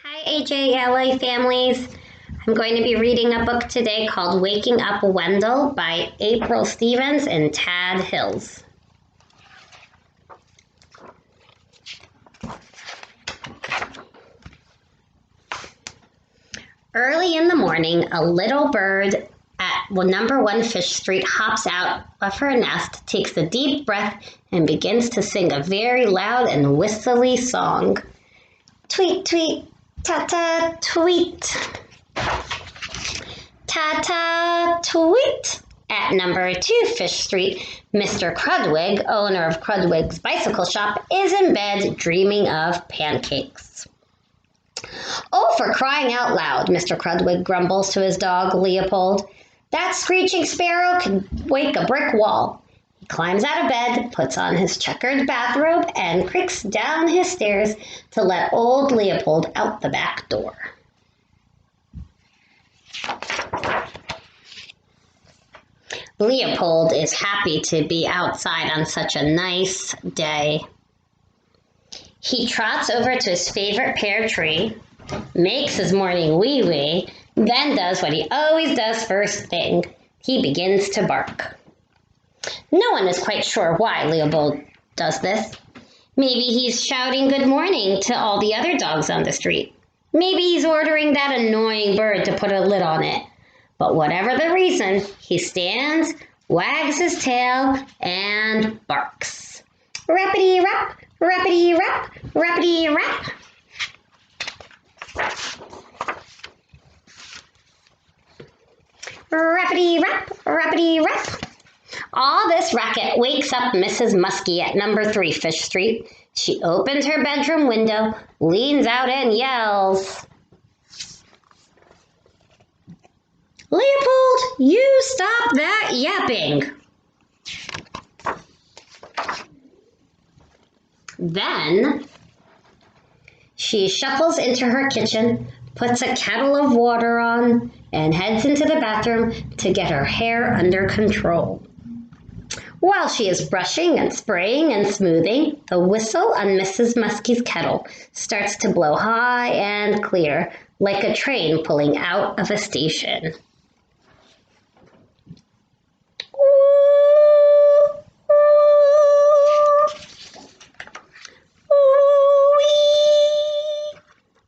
Hi AJLA families. I'm going to be reading a book today called Waking Up Wendell by April Stevens and Tad Hills. Early in the morning, a little bird at number 1 Fish Street hops out of her nest, takes a deep breath, and begins to sing a very loud and whistly song. Tweet, tweet, ta-ta, tweet. Ta-ta, tweet. At number 2 Fish Street, Mr. Crudwig, owner of Crudwig's Bicycle Shop, is in bed dreaming of pancakes. Oh, for crying out loud, Mr. Crudwig grumbles to his dog, Leopold. That screeching sparrow can wake a brick wall. He climbs out of bed, puts on his checkered bathrobe, and creaks down his stairs to let old Leopold out the back door. Leopold is happy to be outside on such a nice day. He trots over to his favorite pear tree, makes his morning wee-wee, then does what he always does first thing. He begins to bark. No one is quite sure why Leopold does this. Maybe he's shouting good morning to all the other dogs on the street. Maybe he's ordering that annoying bird to put a lid on it. But whatever the reason, he stands, wags his tail, and barks. Rappity-rap, rappity-rap, rappity-rap. Rappity-rap, rappity-rap. All this racket wakes up Mrs. Muskie at number 3 Fish Street. She opens her bedroom window, leans out, and yells, Leopold, you stop that yapping. Then she shuffles into her kitchen, puts a kettle of water on, and heads into the bathroom to get her hair under control. While she is brushing and spraying and smoothing, the whistle on Mrs. Muskie's kettle starts to blow high and clear, like a train pulling out of a station.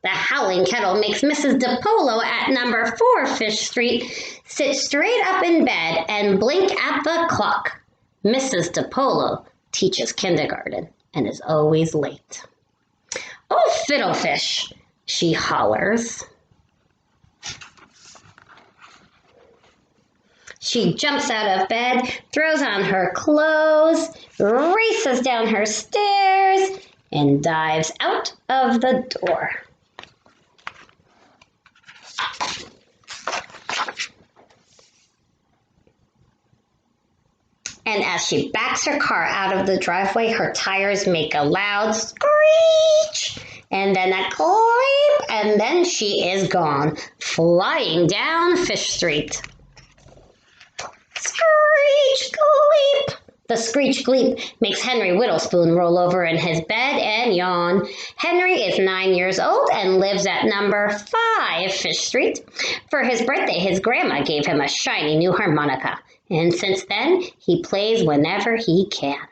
The howling kettle makes Mrs. DePollo at number 4 Fish Street sit straight up in bed and blink at the clock. Mrs. DePollo teaches kindergarten and is always late. Oh, fiddlefish, she hollers. She jumps out of bed, throws on her clothes, races down her stairs, and dives out of the door. And as she backs her car out of the driveway, her tires make a loud screech, and then a gleep, and then she is gone, flying down Fish Street. Screech, gleep! The screech gleep makes Henry Whittlespoon roll over in his bed and yawn. Henry is 9 years old and lives at number 5 Fish Street. For his birthday, his grandma gave him a shiny new harmonica, and since then, he plays whenever he can.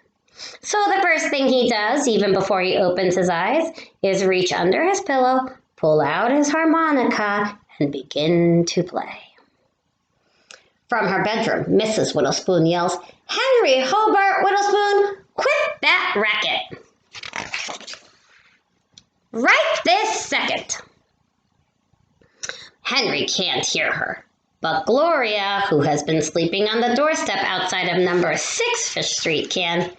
So the first thing he does, even before he opens his eyes, is reach under his pillow, pull out his harmonica, and begin to play. From her bedroom, Mrs. Whittlespoon yells, Henry Hobart Whittlespoon, quit that racket. Right this second. Henry can't hear her, but Gloria, who has been sleeping on the doorstep outside of number 6 Fish Street, can.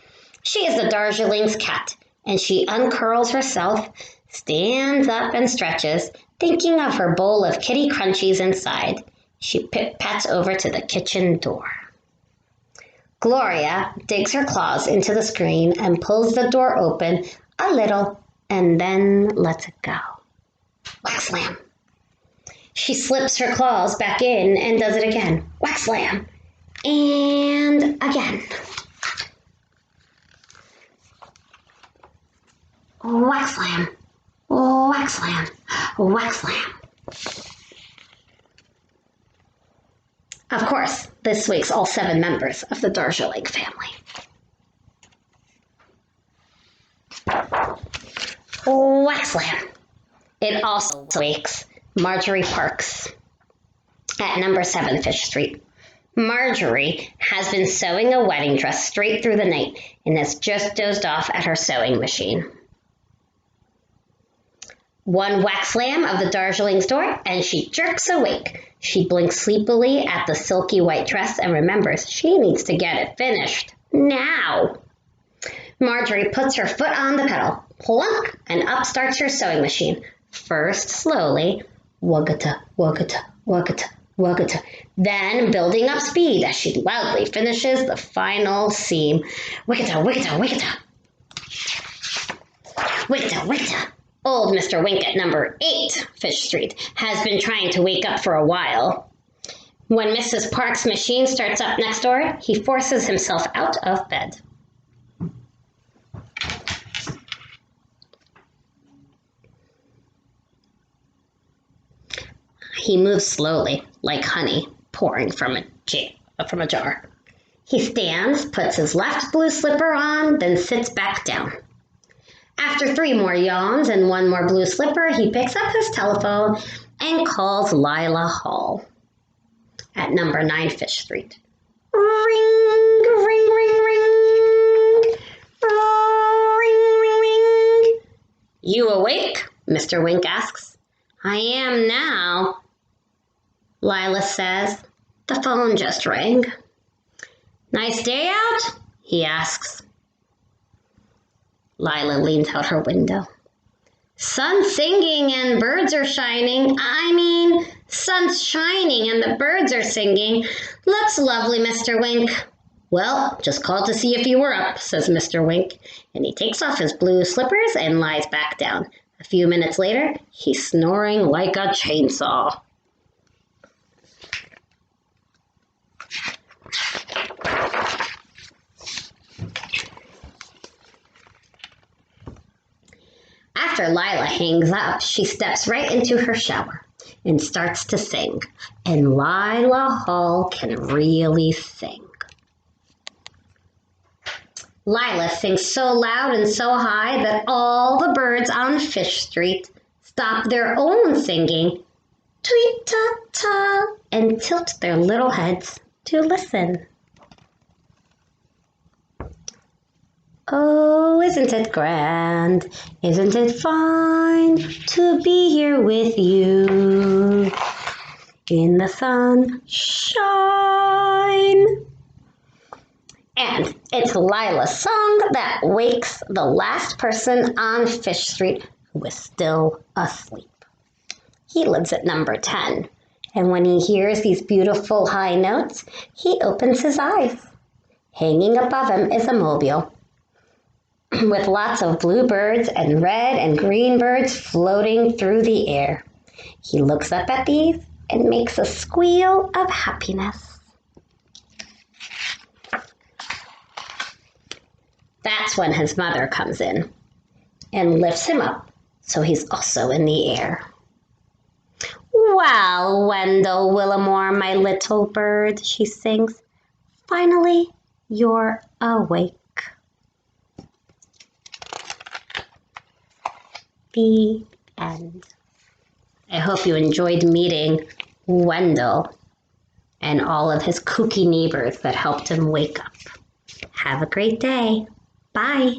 She is the Darjeeling's cat, and she uncurls herself, stands up and stretches, thinking of her bowl of kitty crunchies inside. She pats over to the kitchen door. Gloria digs her claws into the screen and pulls the door open a little and then lets it go. Whack slam. She slips her claws back in and does it again. Whack slam. And again. Whack slam. Wax lamb, wax lamb. Of course, this wakes all 7 members of the Darjeeling family. Wax lamb. It also wakes Marjorie Parks at number 7 Fish Street. Marjorie has been sewing a wedding dress straight through the night and has just dozed off at her sewing machine. One wax lamb of the Darjeeling's door, and she jerks awake. She blinks sleepily at the silky white dress and remembers she needs to get it finished now. Marjorie puts her foot on the pedal, plunk, and up starts her sewing machine. First slowly, wugata, wugata, wugata, wugata, then building up speed as she loudly finishes the final seam. Wickata, wickata, wickata. Wickata, wickata. Old Mr. Wink at number 8 Fish Street has been trying to wake up for a while. When Mrs. Park's machine starts up next door, he forces himself out of bed. He moves slowly, like honey pouring from a jar. He stands, puts his left blue slipper on, then sits back down. After 3 more yawns and 1 more blue slipper, he picks up his telephone and calls Lila Hall at number 9 Fish Street. Ring, ring, ring, ring. Ring, ring, ring. You awake? Mr. Wink asks. I am now, Lila says. The phone just rang. Nice day out? He asks. Lila leans out her window. Sun's singing and birds are shining. Sun's shining and the birds are singing. Looks lovely, Mr. Wink. Well, just called to see if you were up, says Mr. Wink, and he takes off his blue slippers and lies back down. A few minutes later, he's snoring like a chainsaw. After Lila hangs up, she steps right into her shower and starts to sing. And Lila Hall can really sing. Lila sings so loud and so high that all the birds on Fish Street stop their own singing, tweet-ta-ta, and tilt their little heads to listen. Oh, isn't it grand? Isn't it fine to be here with you in the sunshine? And it's Lila's song that wakes the last person on Fish Street who is still asleep. He lives at number 10, and when he hears these beautiful high notes, he opens his eyes. Hanging above him is a mobile with lots of blue birds and red and green birds floating through the air. He looks up at these and makes a squeal of happiness. That's when his mother comes in and lifts him up so he's also in the air. Well, Wendell Willamore, my little bird, she sings, finally you're awake. The end. I hope you enjoyed meeting Wendell and all of his kooky neighbors that helped him wake up. Have a great day. Bye.